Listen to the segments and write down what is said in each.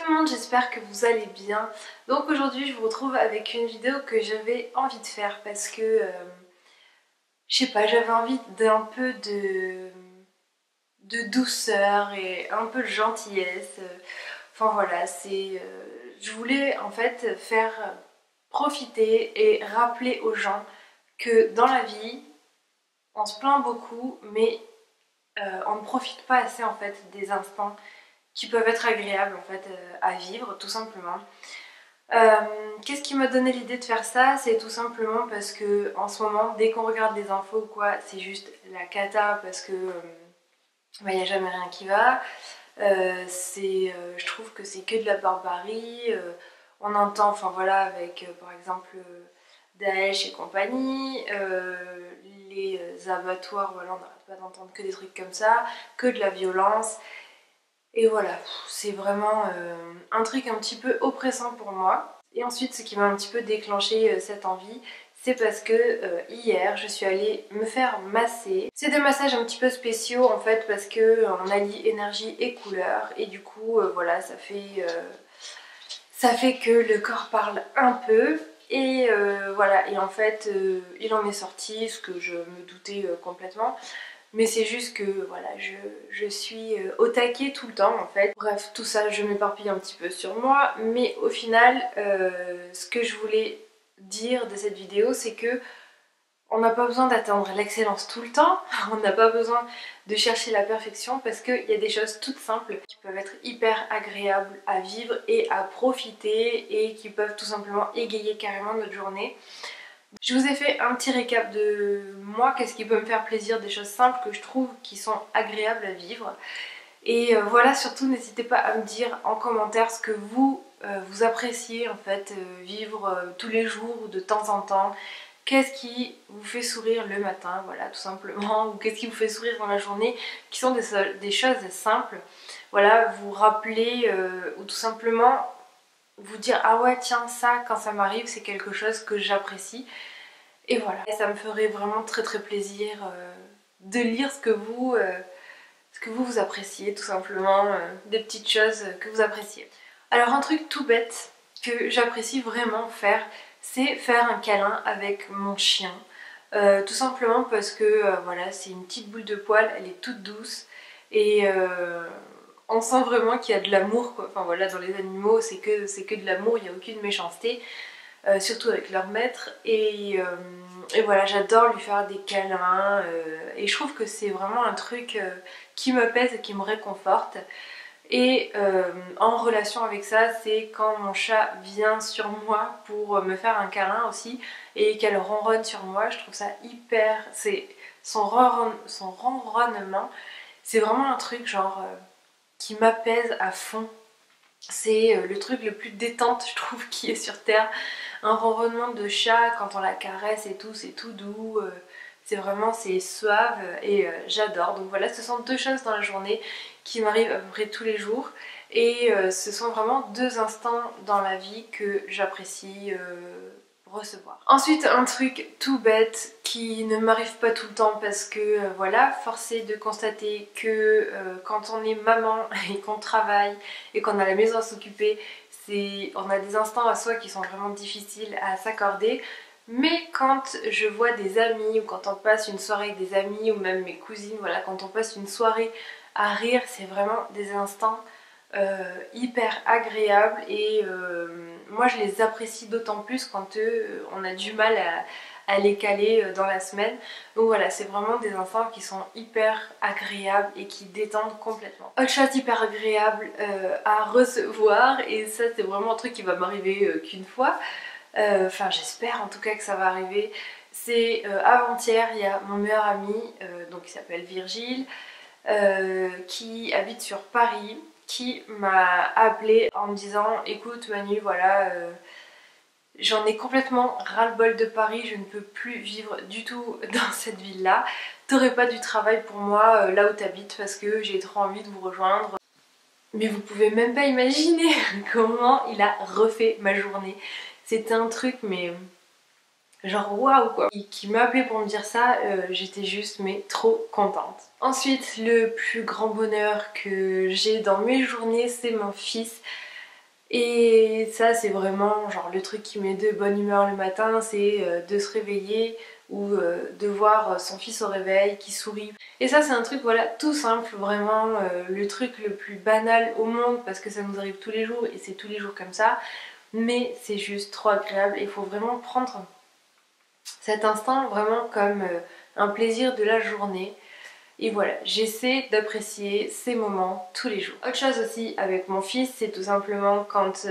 tout le monde, j'espère que vous allez bien. Donc aujourd'hui je vous retrouve avec une vidéo que j'avais envie de faire parce que, je sais pas, j'avais envie d'un peu de douceur et un peu de gentillesse. Enfin voilà, je voulais en fait faire profiter et rappeler aux gens que dans la vie, on se plaint beaucoup, mais on ne profite pas assez en fait des instants qui peuvent être agréables en fait à vivre tout simplement. Qu'est-ce qui m'a donné l'idée de faire ça? C'est tout simplement parce que en ce moment, dès qu'on regarde les infos ou quoi, c'est juste la cata parce que y a jamais rien qui va. Je trouve que c'est que de la barbarie. On entend, enfin voilà, avec par exemple Daesh et compagnie, les abattoirs, voilà, on n'arrête pas d'entendre que des trucs comme ça, que de la violence. Et voilà, c'est vraiment un truc un petit peu oppressant pour moi. Et ensuite, ce qui m'a un petit peu déclenché cette envie, c'est parce que hier, je suis allée me faire masser. C'est des massages un petit peu spéciaux en fait, parce que on allie énergie et couleur. Et du coup, voilà, ça fait que le corps parle un peu. Et voilà, et en fait, il en est sorti, ce que je me doutais complètement. Mais c'est juste que voilà, je suis au taquet tout le temps en fait. Bref, tout ça, je m'éparpille un petit peu sur moi. Mais au final, ce que je voulais dire de cette vidéo, c'est que on n'a pas besoin d'atteindre l'excellence tout le temps. On n'a pas besoin de chercher la perfection parce qu'il y a des choses toutes simples qui peuvent être hyper agréables à vivre et à profiter et qui peuvent tout simplement égayer carrément notre journée. Je vous ai fait un petit récap de moi, qu'est-ce qui peut me faire plaisir, des choses simples que je trouve qui sont agréables à vivre. Et voilà, surtout n'hésitez pas à me dire en commentaire ce que vous appréciez en fait vivre tous les jours ou de temps en temps. Qu'est-ce qui vous fait sourire le matin, voilà, tout simplement, ou qu'est-ce qui vous fait sourire dans la journée, qui sont des choses simples. Voilà, vous rappeler ou tout simplement vous dire ah ouais tiens ça quand ça m'arrive c'est quelque chose que j'apprécie. Et voilà, et ça me ferait vraiment très très plaisir de lire ce que vous appréciez tout simplement, des petites choses que vous appréciez. Alors un truc tout bête que j'apprécie vraiment faire, c'est faire un câlin avec mon chien. Tout simplement parce que voilà, c'est une petite boule de poil, elle est toute douce et on sent vraiment qu'il y a de l'amour quoi. Enfin voilà, dans les animaux c'est que de l'amour, il n'y a aucune méchanceté. Surtout avec leur maître et voilà, j'adore lui faire des câlins et je trouve que c'est vraiment un truc qui me pèse et qui me réconforte. Et en relation avec ça, c'est quand mon chat vient sur moi pour me faire un câlin aussi et qu'elle ronronne sur moi, je trouve ça hyper... c'est son ronronnement, c'est vraiment un truc genre qui m'apaise à fond. C'est le truc le plus détente je trouve qui est sur terre. Un ronronnement de chat quand on la caresse et tout, c'est tout doux, c'est suave et j'adore. Donc voilà, ce sont deux choses dans la journée qui m'arrivent à peu près tous les jours et ce sont vraiment deux instants dans la vie que j'apprécie recevoir. Ensuite, un truc tout bête qui ne m'arrive pas tout le temps parce que voilà, force est de constater que quand on est maman et qu'on travaille et qu'on a la maison à s'occuper, on a des instants à soi qui sont vraiment difficiles à s'accorder. Mais quand je vois des amis ou quand on passe une soirée avec des amis ou même mes cousines, voilà, quand on passe une soirée à rire, c'est vraiment des instants hyper agréables et moi je les apprécie d'autant plus quand on a du mal à les caler dans la semaine. Donc voilà, c'est vraiment des instants qui sont hyper agréables et qui détendent complètement. Autre chose hyper agréable à recevoir, et ça c'est vraiment un truc qui va m'arriver qu'une fois, enfin j'espère en tout cas que ça va arriver, c'est avant-hier, il y a mon meilleur ami, donc il s'appelle Virgile, qui habite sur Paris, qui m'a appelé en me disant écoute Manu, voilà, j'en ai complètement ras-le-bol de Paris, je ne peux plus vivre du tout dans cette ville-là. T'aurais pas du travail pour moi là où t'habites parce que j'ai trop envie de vous rejoindre. Mais vous pouvez même pas imaginer comment il a refait ma journée. C'était un truc mais genre waouh quoi. Qui m'a appelé pour me dire ça, j'étais juste mais trop contente. Ensuite, le plus grand bonheur que j'ai dans mes journées, c'est mon fils. Et ça c'est vraiment genre le truc qui met de bonne humeur le matin, c'est de se réveiller ou de voir son fils au réveil qui sourit. Et ça c'est un truc voilà tout simple, vraiment le truc le plus banal au monde parce que ça nous arrive tous les jours et c'est tous les jours comme ça, mais c'est juste trop agréable et il faut vraiment prendre cet instant vraiment comme un plaisir de la journée. Et voilà, j'essaie d'apprécier ces moments tous les jours. Autre chose aussi avec mon fils, c'est tout simplement quand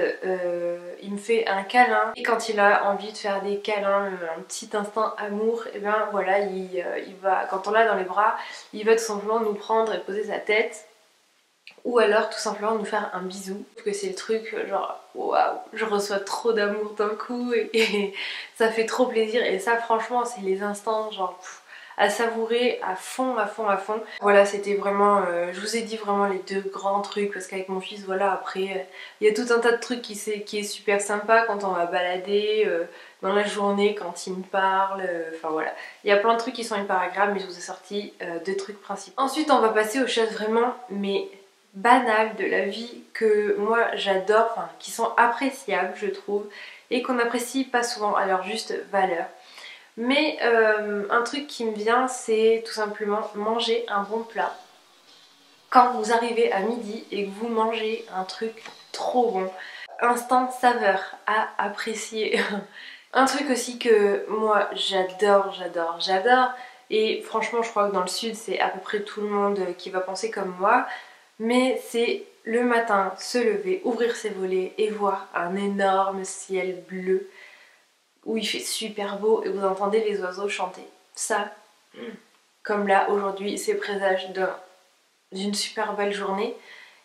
il me fait un câlin et quand il a envie de faire des câlins, un petit instant amour, et bien voilà, il va, quand on l'a dans les bras, il va tout simplement nous prendre et poser sa tête ou alors tout simplement nous faire un bisou. Parce que c'est le truc genre waouh, je reçois trop d'amour d'un coup et ça fait trop plaisir et ça franchement c'est les instants genre à savourer à fond, à fond, à fond. Voilà, c'était vraiment, je vous ai dit vraiment les deux grands trucs parce qu'avec mon fils, voilà, après, il y a tout un tas de trucs qui est super sympa quand on va balader, dans la journée, quand il me parle, enfin voilà. Il y a plein de trucs qui sont hyper agréables, mais je vous ai sorti deux trucs principaux. Ensuite, on va passer aux choses vraiment, mais banales de la vie que moi j'adore, enfin qui sont appréciables, je trouve, et qu'on n'apprécie pas souvent à leur juste valeur. Mais un truc qui me vient, c'est tout simplement manger un bon plat. Quand vous arrivez à midi et que vous mangez un truc trop bon, instant saveur à apprécier. Un truc aussi que moi j'adore, j'adore, j'adore, et franchement je crois que dans le sud c'est à peu près tout le monde qui va penser comme moi, mais c'est le matin se lever, ouvrir ses volets et voir un énorme ciel bleu où il fait super beau et vous entendez les oiseaux chanter. Ça, comme là aujourd'hui, c'est présage d'une super belle journée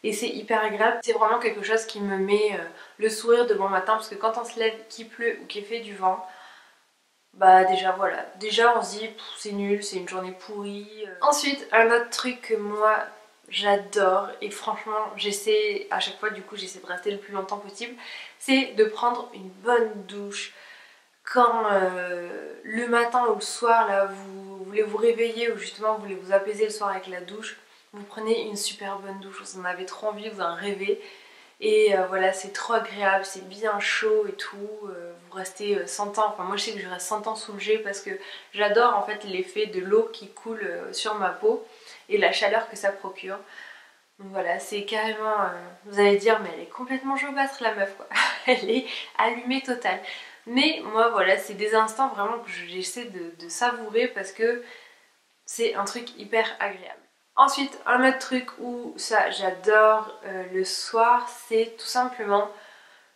et c'est hyper agréable. C'est vraiment quelque chose qui me met le sourire de bon matin parce que quand on se lève, qu'il pleut ou qu'il fait du vent, bah déjà voilà, déjà on se dit c'est nul, c'est une journée pourrie. Ensuite, un autre truc que moi j'adore et franchement j'essaie à chaque fois du coup j'essaie de rester le plus longtemps possible, c'est de prendre une bonne douche. Quand le matin ou le soir là vous voulez vous réveiller ou justement vous voulez vous apaiser le soir avec la douche, vous prenez une super bonne douche, vous en avez trop envie, vous en rêvez et voilà c'est trop agréable, c'est bien chaud et tout, vous restez 100 ans, enfin moi je sais que je reste 100 ans sous le jet parce que j'adore en fait l'effet de l'eau qui coule sur ma peau et la chaleur que ça procure. Donc voilà, c'est carrément, vous allez dire mais elle est complètement jaubâtre la meuf quoi, elle est allumée totale. Mais moi voilà, c'est des instants vraiment que j'essaie de savourer parce que c'est un truc hyper agréable. Ensuite, un autre truc où ça j'adore le soir, c'est tout simplement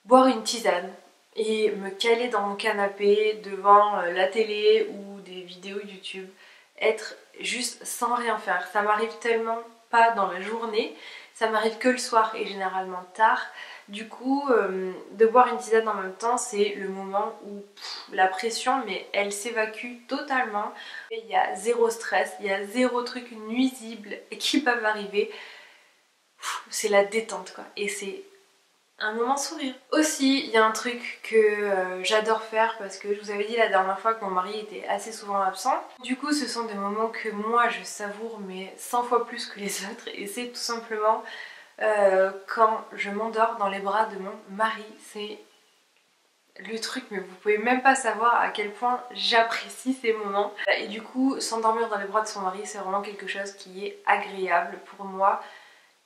boire une tisane et me caler dans mon canapé devant la télé ou des vidéos YouTube, être juste sans rien faire. Ça m'arrive tellement pas dans la journée, ça m'arrive que le soir et généralement tard. Du coup, de boire une tisane en même temps, c'est le moment où la pression, mais elle s'évacue totalement. Il y a zéro stress, il y a zéro truc nuisible qui peut m'arriver. C'est la détente quoi. Et c'est un moment sourire. Aussi, il y a un truc que j'adore faire parce que je vous avais dit la dernière fois que mon mari était assez souvent absent. Du coup, ce sont des moments que moi je savoure mais 100 fois plus que les autres et c'est tout simplement quand je m'endors dans les bras de mon mari. C'est le truc, mais vous pouvez même pas savoir à quel point j'apprécie ces moments. Et du coup, s'endormir dans les bras de son mari, c'est vraiment quelque chose qui est agréable pour moi.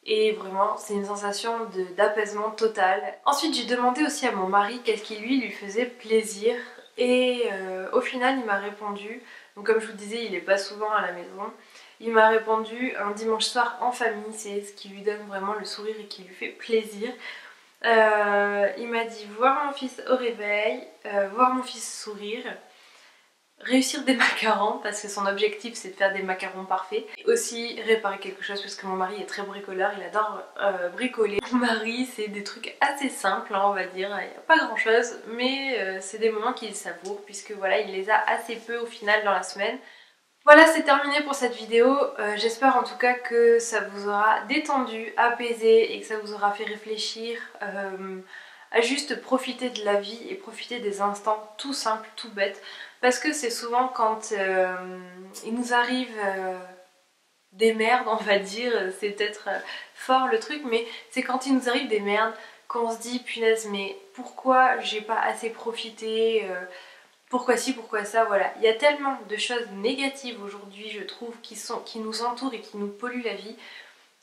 Et vraiment, c'est une sensation d'apaisement total. Ensuite, j'ai demandé aussi à mon mari qu'est-ce qui lui faisait plaisir. Et au final, il m'a répondu, donc comme je vous disais, il est pas souvent à la maison. Il m'a répondu un dimanche soir en famille, c'est ce qui lui donne vraiment le sourire et qui lui fait plaisir. Il m'a dit voir mon fils au réveil, voir mon fils sourire, réussir des macarons parce que son objectif c'est de faire des macarons parfaits, et aussi réparer quelque chose parce que mon mari est très bricoleur, il adore bricoler. Mon mari c'est des trucs assez simples hein, on va dire, il n'y a pas grand chose mais c'est des moments qu'il savoure puisque voilà il les a assez peu au final dans la semaine. Voilà, c'est terminé pour cette vidéo. J'espère en tout cas que ça vous aura détendu, apaisé et que ça vous aura fait réfléchir à juste profiter de la vie et profiter des instants tout simples, tout bêtes. Parce que c'est souvent quand il nous arrive des merdes, on va dire, c'est peut-être fort le truc, mais c'est quand il nous arrive des merdes quand on se dit punaise mais pourquoi j'ai pas assez profité, pourquoi ci, pourquoi ça, voilà. Il y a tellement de choses négatives aujourd'hui, je trouve, qui nous entourent et qui nous polluent la vie,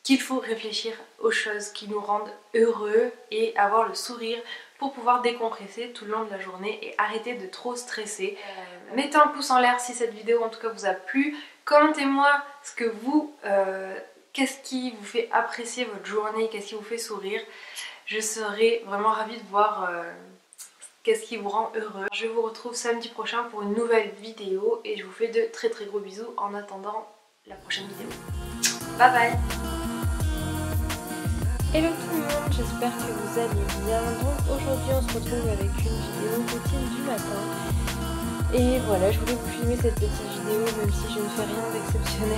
qu'il faut réfléchir aux choses qui nous rendent heureux et avoir le sourire pour pouvoir décompresser tout le long de la journée et arrêter de trop stresser. Mettez un pouce en l'air si cette vidéo en tout cas vous a plu. Commentez-moi ce que vous, qu'est-ce qui vous fait apprécier votre journée, qu'est-ce qui vous fait sourire. Je serai vraiment ravie de voir qu'est-ce qui vous rend heureux. Je vous retrouve samedi prochain pour une nouvelle vidéo et je vous fais de très très gros bisous en attendant la prochaine vidéo. Bye bye. Hello tout le monde, j'espère que vous allez bien. Donc aujourd'hui on se retrouve avec une vidéo routine du matin. Et voilà, je voulais vous filmer cette petite vidéo même si je ne fais rien d'exceptionnel